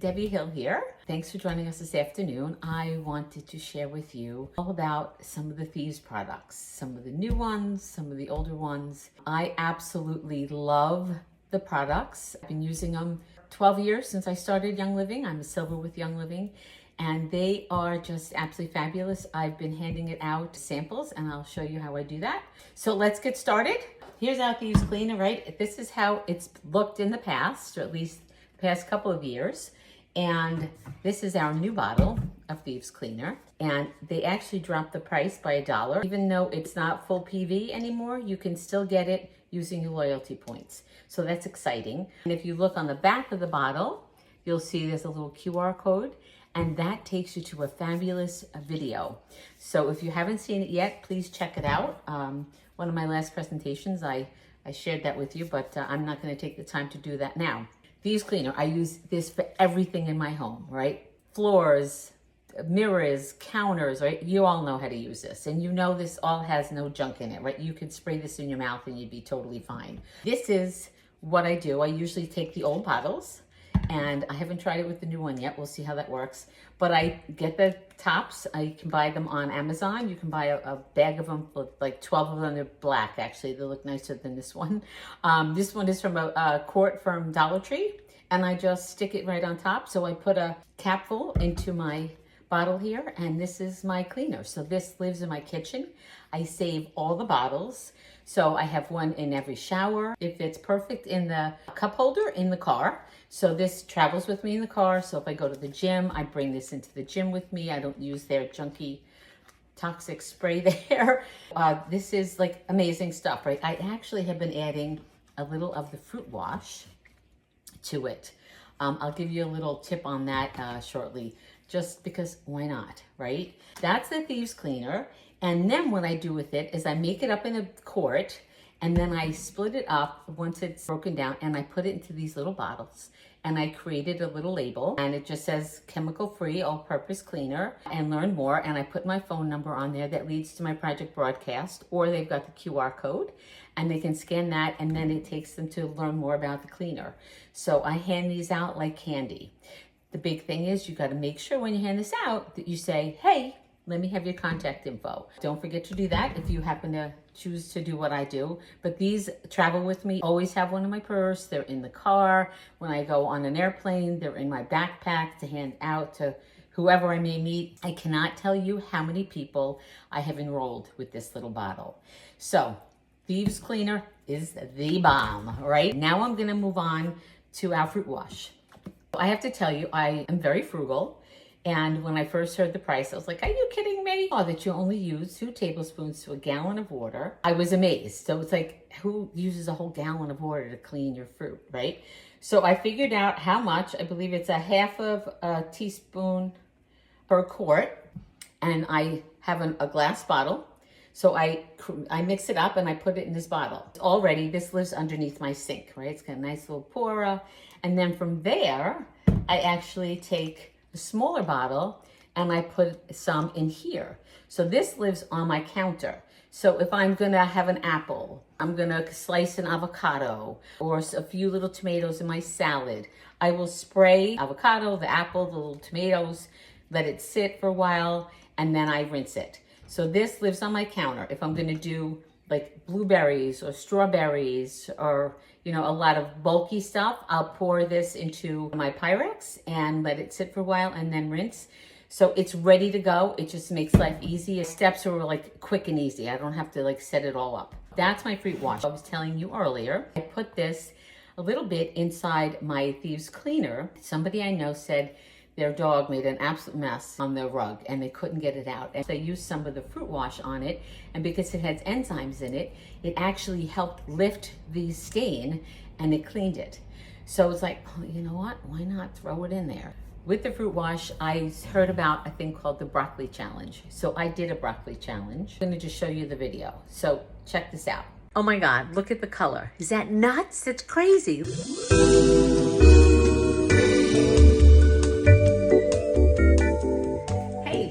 Debbie Hill here. Thanks for joining us this afternoon. I wanted to share with you all about some of the Thieves products, some of the new ones, some of the older ones. I absolutely love the products. I've been using them 12 years since I started Young Living. I'm a silver with Young Living, and they are just absolutely fabulous. I've been handing it out samples, and I'll show you how I do that. So let's get started. Here's our Thieves cleaner, right? This is how it's looked in the past, or at least the past couple of years. And this is our new bottle of Thieves cleaner. And they actually dropped the price by $1. Even though it's not full PV anymore, you can still get it using your loyalty points. So that's exciting. And if you look on the back of the bottle, you'll see there's a little QR code, and that takes you to a fabulous video. So if you haven't seen it yet, please check it out. One of my last presentations, I shared that with you, but I'm not going to take the time to do that now. Thieves cleaner, I use this for everything in my home, right? Floors, mirrors, counters, right? You all know how to use this, and you know this all has no junk in it, right? You could spray this in your mouth and you'd be totally fine. This is what I do. I usually take the old bottles, and I haven't tried it with the new one yet. We'll see how that works. But I get the tops. I can buy them on Amazon. You can buy a bag of them, like 12 of them. They're black, actually. They look nicer than this one. This one is from a quart from Dollar Tree, and I just stick it right on top. So I put a capful into my bottle here, and this is my cleaner. So this lives in my kitchen. I save all the bottles. So I have one in every shower. It fits perfect in the cup holder in the car. So this travels with me in the car. So if I go to the gym, I bring this into the gym with me. I don't use their junky toxic spray there. This is like amazing stuff, right? I actually have been adding a little of the fruit wash to it. I'll give you a little tip on that shortly, just because why not, right? That's the Thieves cleaner. And then what I do with it is I make it up in a quart, and then I split it up once it's broken down, and I put it into these little bottles. And I created a little label, and it just says chemical-free, all-purpose cleaner, and learn more. And I put my phone number on there that leads to my project broadcast, or they've got the QR code, and they can scan that, and then it takes them to learn more about the cleaner. So I hand these out like candy. The big thing is you got to make sure when you hand this out that you say, hey, let me have your contact info. Don't forget to do that if you happen to choose to do what I do. But these travel with me. Always have one in my purse. They're in the car. When I go on an airplane, they're in my backpack to hand out to whoever I may meet. I cannot tell you how many people I have enrolled with this little bottle. So Thieves cleaner is the bomb, right? Now I'm going to move on to our fruit wash. I have to tell you, I am very frugal. And when I first heard the price, I was like, are you kidding me? Oh, that you only use 2 tablespoons to a gallon of water. I was amazed. So it's like, who uses a whole gallon of water to clean your fruit, right? So I figured out how much. I believe it's a half of a teaspoon per quart. And I have a glass bottle. So I mix it up and I put it in this bottle. Already, this lives underneath my sink, right? It's got a nice little pourer. And then from there, I actually take a smaller bottle and I put some in here. So this lives on my counter. So if I'm gonna have an apple, I'm gonna slice an avocado or a few little tomatoes in my salad, I will spray avocado, the apple, the little tomatoes, let it sit for a while, and then I rinse it. So this lives on my counter. If I'm gonna do like blueberries or strawberries or, you know, a lot of bulky stuff, I'll pour this into my Pyrex and let it sit for a while and then rinse. So it's ready to go. It just makes life easy. Steps are like quick and easy. I don't have to like set it all up. That's my fruit wash. I was telling you earlier, I put this a little bit inside my Thieves cleaner. Somebody I know said their dog made an absolute mess on their rug and they couldn't get it out. And they used some of the fruit wash on it, and because it has enzymes in it, it actually helped lift the stain and it cleaned it. So it's like, oh, you know what? Why not throw it in there? With the fruit wash, I heard about a thing called the broccoli challenge. So I did a broccoli challenge. I'm gonna just show you the video. So check this out. Oh my God, look at the color. Is that nuts? It's crazy.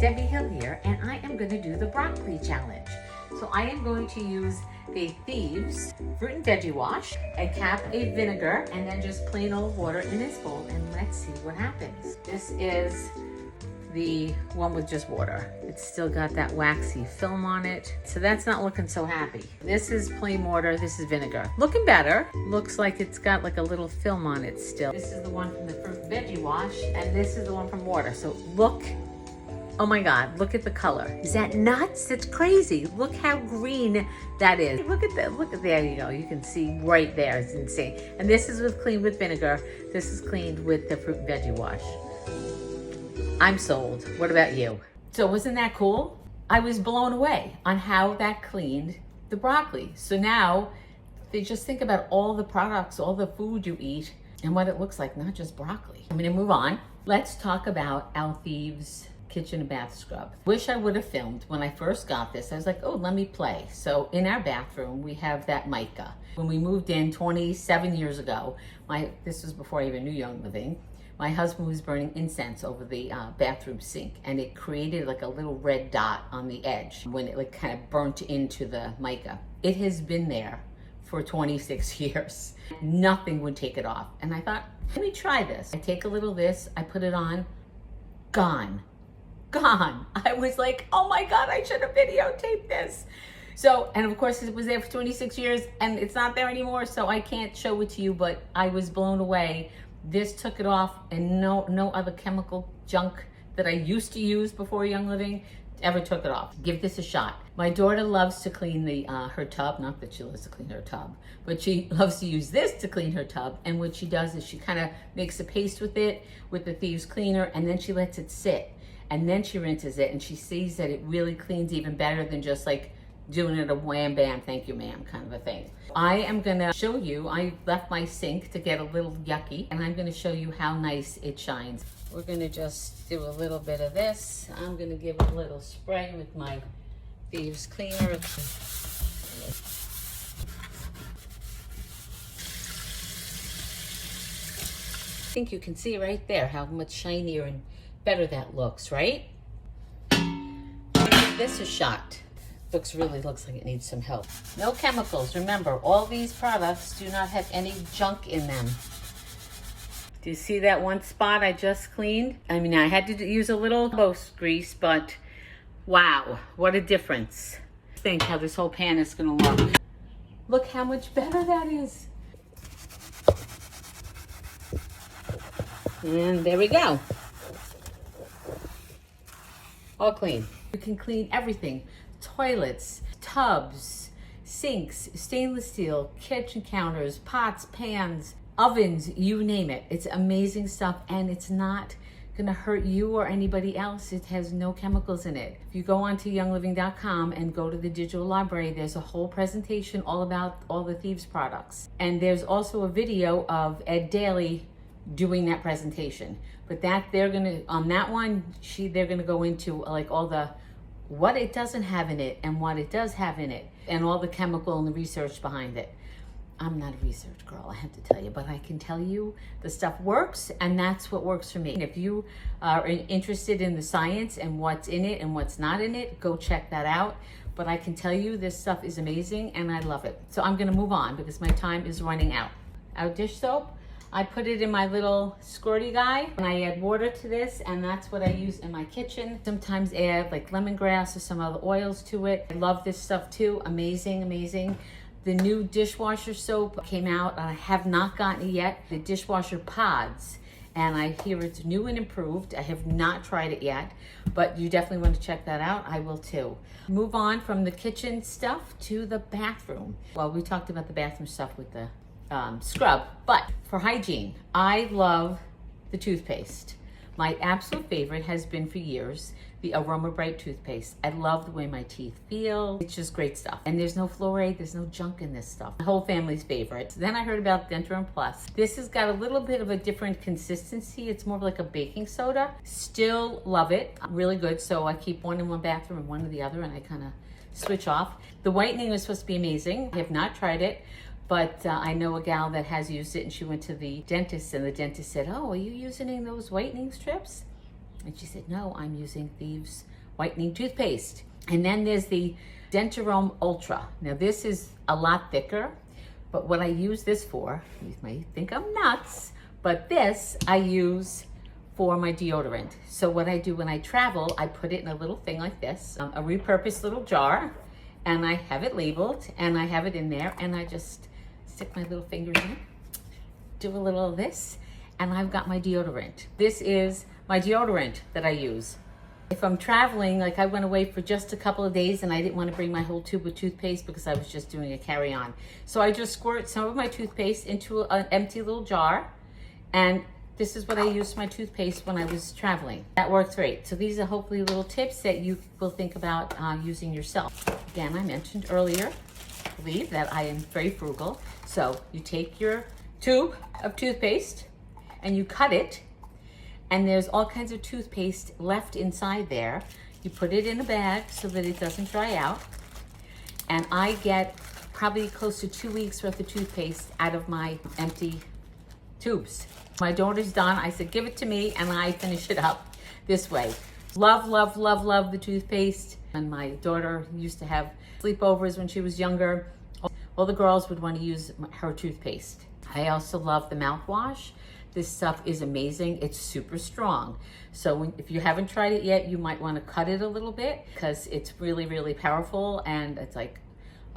Debbie Hill here, and I am going to do the broccoli challenge. So I am going to use the Thieves fruit and veggie wash, a cap of vinegar, and then just plain old water in this bowl, and let's see what happens. This is the one with just water. It's still got that waxy film on it, so that's not looking so happy. This is plain water, this is vinegar. Looking better. Looks like it's got like a little film on it still. This is the one from the fruit and veggie wash, and this is the one from water. So look, oh my God, look at the color. Is that nuts? That's crazy. Look how green that is. Look at that, there you go. You can see right there, it's insane. And this is cleaned with vinegar. This is cleaned with the fruit and veggie wash. I'm sold. What about you? So wasn't that cool? I was blown away on how that cleaned the broccoli. So now they just think about all the products, all the food you eat, and what it looks like, not just broccoli. I'm gonna move on. Let's talk about our Thieves kitchen and bath scrub. Wish I would have filmed when I first got this. I was like, oh, let me play. So in our bathroom, we have that mica. When we moved in 27 years ago, this was before I even knew Young Living, my husband was burning incense over the bathroom sink, and it created like a little red dot on the edge when it like kind of burnt into the mica. It has been there for 26 years. Nothing would take it off. And I thought, let me try this. I take a little of this, I put it on, gone. I was like, oh my God, I should have videotaped this. So, and of course it was there for 26 years and it's not there anymore, so I can't show it to you, but I was blown away. This took it off, and no other chemical junk that I used to use before Young Living ever took it off. Give this a shot. My daughter loves to clean her tub. Not that she loves to clean her tub, but she loves to use this to clean her tub. And what she does is she kind of makes a paste with it, with the Thieves cleaner, and then she lets it sit. And then she rinses it, and she sees that it really cleans even better than just like doing it a wham bam, thank you ma'am kind of a thing. I am gonna show you, I left my sink to get a little yucky, and I'm gonna show you how nice it shines. We're gonna just do a little bit of this. I'm gonna give it a little spray with my Thieves cleaner. I think you can see right there how much shinier and better that looks, right? Give this a shot. Really looks like it needs some help. No chemicals. Remember, all these products do not have any junk in them. Do you see that one spot I just cleaned? I mean, I had to use a little elbow grease, but wow, what a difference. Think how this whole pan is gonna look. Look how much better that is. And there we go. All clean. You can clean everything. Toilets, tubs, sinks, stainless steel, kitchen counters, pots, pans, ovens, you name it. It's amazing stuff, and it's not gonna hurt you or anybody else. It has no chemicals in it. If you go onto youngliving.com and go to the digital library, there's a whole presentation all about all the Thieves products. And there's also a video of Ed Daly doing that presentation. But they're gonna, on that one, they're gonna go into like all the what it doesn't have in it and what it does have in it, and all the chemical and the research behind it. I'm not a research girl, I have to tell you, but I can tell you the stuff works, and that's what works for me. And if you are interested in the science and what's in it and what's not in it, go check that out. But I can tell you this stuff is amazing and I love it. So I'm gonna move on because my time is running out. Our dish soap, I put it in my little squirty guy, and I add water to this, and that's what I use in my kitchen. Sometimes add like lemongrass or some other oils to it. I love this stuff too. Amazing, amazing. The new dishwasher soap came out. I have not gotten it yet. The dishwasher pods, and I hear it's new and improved. I have not tried it yet, but you definitely want to check that out. I will too. Move on from the kitchen stuff to the bathroom. Well, we talked about the bathroom stuff with the scrub, but for hygiene, I love the toothpaste. My absolute favorite has been for years the Aroma Bright toothpaste. I love the way my teeth feel. It's just great stuff. And there's no fluoride, there's no junk in this stuff. The whole family's favorite. Then I heard about Denturum Plus. This has got a little bit of a different consistency. It's more like a baking soda. Still love it. Really good. So I keep one in one bathroom and one in the other, and I kind of switch off. The whitening is supposed to be amazing. I have not tried it, but I know a gal that has used it, and she went to the dentist, and the dentist said, oh, are you using those whitening strips? And she said, no, I'm using Thieves whitening toothpaste. And then there's the Dentarome Ultra. Now this is a lot thicker, but what I use this for, you might think I'm nuts, but this I use for my deodorant. So what I do when I travel, I put it in a little thing like this, a repurposed little jar, and I have it labeled, and I have it in there, and I just stick my little fingers in, do a little of this, and I've got my deodorant. This is my deodorant that I use. If I'm traveling, like I went away for just a couple of days and I didn't want to bring my whole tube of toothpaste because I was just doing a carry-on. So I just squirt some of my toothpaste into an empty little jar, and this is what I used my toothpaste when I was traveling. That worked great. So these are hopefully little tips that you will think about using yourself. Again, I mentioned earlier, I believe that I am very frugal. So you take your tube of toothpaste and you cut it, and there's all kinds of toothpaste left inside there. You put it in a bag so that it doesn't dry out. And I get probably close to 2 weeks worth of toothpaste out of my empty tubes. My daughter's done. I said, give it to me, and I finish it up this way. Love, love, love, love the toothpaste. And my daughter used to have sleepovers when she was younger. All the girls would want to use her toothpaste. I also love the mouthwash. This stuff is amazing. It's super strong. So if you haven't tried it yet, you might want to cut it a little bit because it's really, really powerful, and it's like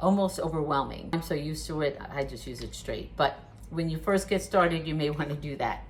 almost overwhelming. I'm so used to it, I just use it straight. But when you first get started, you may want to do that.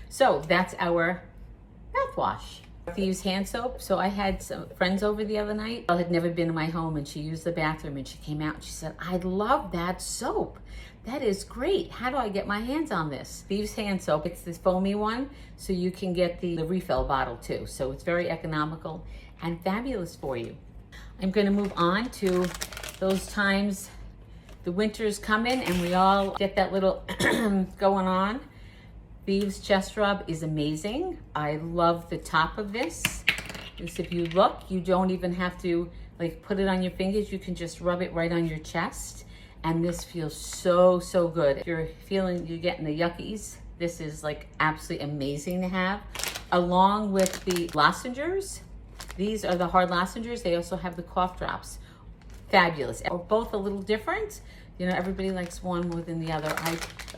So that's our mouthwash. Thieves hand soap. So I had some friends over the other night. She had never been in my home, and she used the bathroom, and she came out and she said, I love that soap. That is great. How do I get my hands on this? Thieves hand soap. It's this foamy one, so you can get the refill bottle too. So it's very economical and fabulous for you. I'm going to move on to those times the winter's coming and we all get that little going on. Thieves chest rub is amazing. I love the top of this. Because if you look, you don't even have to like put it on your fingers. You can just rub it right on your chest. And this feels so, so good. If you're feeling you're getting the yuckies, this is like absolutely amazing to have. Along with the lozenges. These are the hard lozenges. They also have the cough drops. Fabulous. Or both a little different. You know, everybody likes one more than the other.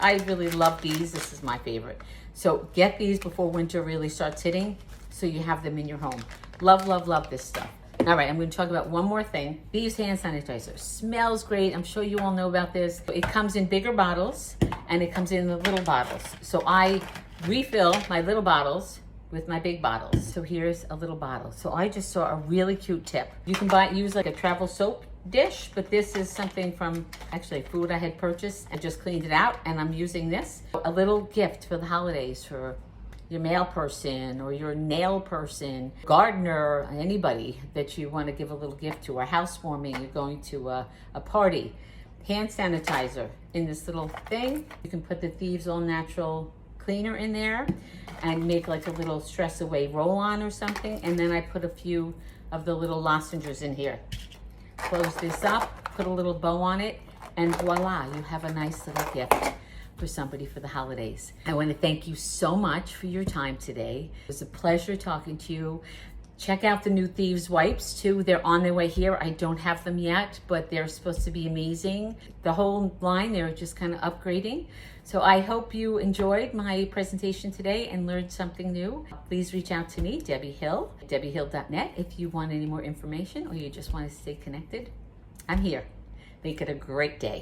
I really love these. This is my favorite. So get these before winter really starts hitting so you have them in your home. Love, love, love this stuff. All right, I'm going to talk about one more thing. Thieves hand sanitizer smells great. I'm sure you all know about this. It comes in bigger bottles and it comes in the little bottles. So I refill my little bottles with my big bottles. So here's a little bottle. So I just saw a really cute tip. You can use like a travel soap dish, but this is something from actually food I had purchased and just cleaned it out, and I'm using this. A little gift for the holidays for your mail person or your nail person, gardener, anybody that you want to give a little gift to, or housewarming, you're going to a party. Hand sanitizer in this little thing. You can put the Thieves All Natural cleaner in there and make like a little stress away roll-on or something, and then I put a few of the little lozenges in here. Close this up, put a little bow on it, and voila, you have a nice little gift for somebody for the holidays. I want to thank you so much for your time today. It was a pleasure talking to you. Check out the new Thieves wipes too. They're on their way here. I don't have them yet, but they're supposed to be amazing. The whole line, they're just kind of upgrading. So I hope you enjoyed my presentation today and learned something new. Please reach out to me, Debbie Hill, debbiehill.net, if you want any more information or you just want to stay connected. I'm here. Make it a great day.